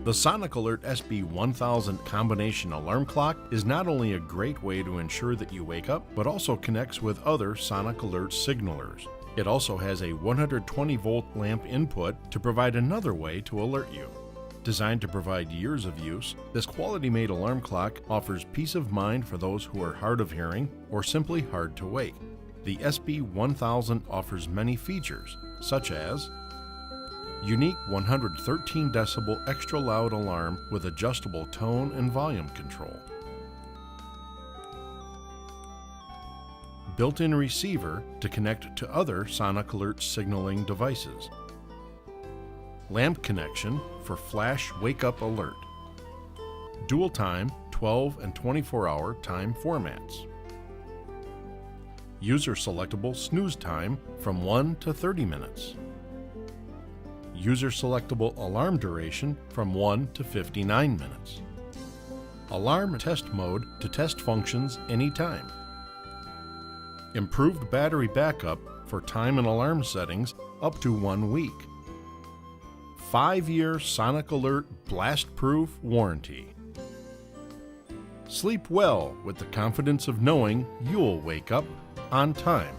The Sonic Alert SB1000 combination alarm clock is not only a great way to ensure that you wake up, but also connects with other Sonic Alert signalers. It also has a 120-volt lamp input to provide another way to alert you. Designed to provide years of use, this quality-made alarm clock offers peace of mind for those who are hard of hearing or simply hard to wake. The SB1000 offers many features, such as unique 113 decibel extra loud alarm with adjustable tone and volume control, built-in receiver to connect to other Sonic Alert signaling devices, lamp connection for flash wake-up alert, dual time 12 and 24-hour time formats, user-selectable snooze time from 1 to 30 minutes, user-selectable alarm duration from 1 to 59 minutes, alarm test mode to test functions anytime, improved battery backup for time and alarm settings up to 1 week, 5-year Sonic Alert blast-proof warranty. Sleep well with the confidence of knowing you'll wake up on time.